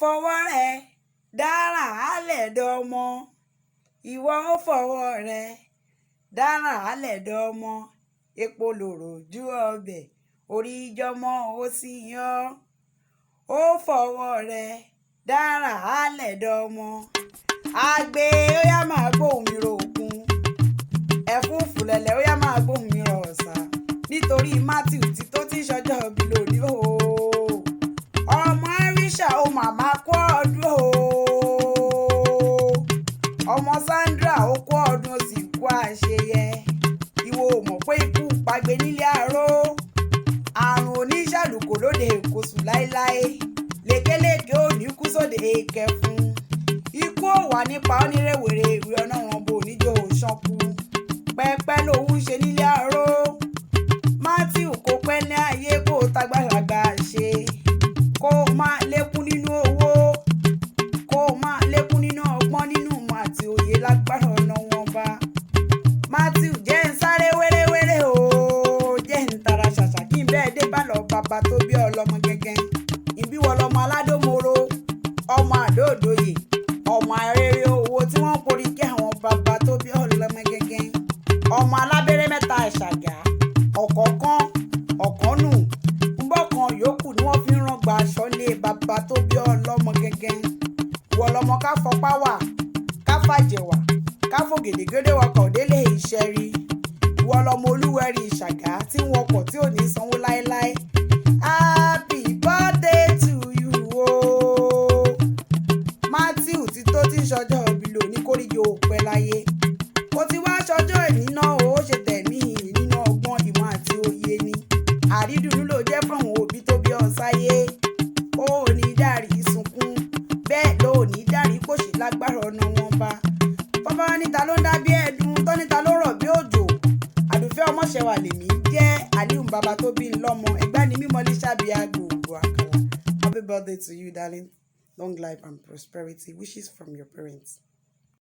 fọwọ́ rẹ̀ dára álẹ̀ dọ́mọ ìwọ ó fọwọ́ rẹ̀ dára álẹ̀ dọ́mọ epo lòrò ju ọbẹ̀ orí jọmọ ó sì yan ó fọwọ́ rẹ̀ dára álẹ̀ dọ́mọ àgbẹ̀ ó yá máa gbóhùn mi ro òkun ẹ̀fún fùlẹ̀lẹ̀ ó yá máa gbóhùn mi ro ọ̀sà nítorí Matthew tí tó ti ṣọjọ́ bí lónìí o ọmọ Arisha ó màmá kú ọdún o ọmọ Sandra ó kú ọdún ó sì kú àṣeyẹ ìwọ ò mọ̀ pé ikú pàgbé nílé àárò àrùn oníṣàlùkò lóde èkó sùn láéláé lékeléké ò ní kú sóde èkẹ fún ikú ò wà nípa onírèwèrè ìwé ọ̀nà wọn bò níjó òṣànkú pẹ́pẹ́ lòun ṣe nílé àárò Matthew kò pẹ́ ní ayé kó tagbàlagbà ṣe kó máa lékún nínú owó kó máa lékún nínú ọgbọ́n nínú ìmọ̀ àti òye lágbára ọ̀nà wọn bá Matthew jẹ́ ń sáré wéréwéré o jẹ́ ń tara ṣàṣà kí n bẹ́ẹ̀ dé bá lọ bàbá tó bí ọlọ́mọ gẹ́gẹ́ ìbíwọ lọmọ aládòmoro ọmọ àdóòdòyè ọmọ arére owó tí wọ́n porí kí àwọn bàbá tó bí ọlọ́mọ gẹ́gẹ́ ọmọ alábẹ́rẹ́ mẹ́ta ìṣàgà ọ̀kọ̀ọ̀kan ọ̀kànnù ńbọ̀kan yòókù ni wọ́n fi ń rán gba aṣọ lé bàbá tó bí ọlọ́mọ gẹ́gẹ́ ìwọ lọmọ ká fọpá wà ká fàjẹ̀wà ká fògèdègédé wakọ̀ délé iṣẹ́ rí ìwọ lọmọ olúwẹ̀rí ìṣàgà tí ń wọkọ̀ tí ò ní sanwó láéláé happy birthday to you o Matthew tí tó ti ń ṣọjọ́ òbí lò ní kórìíjì òpẹ́ láyé ó ti wá ṣọjọ́ ìní náà ó ṣe tẹ̀mí nínú ọgbọ́n ìmọ̀ àti òye ni àrídùnnú ló jẹ́ fún àwọn òbí tó bí ọ sáyé ó ní dárí sunkún bẹ́ẹ̀ ló ní dárí kòṣì lágbára ọ̀nà wọn bá bàbá níta ló ń dá bí ẹ̀dùn tó níta ló rọ̀ bí òjò àdùfẹ́ ọmọṣẹ́wà lèmi jẹ́ Aliu bàbá tó bí ń lọ́mọ ẹgbẹ́ ni mímọ́ ní sábìá gbogbo àkàlà. Happy birthday to you, darling. Long life and prosperity. Wishes from your parents.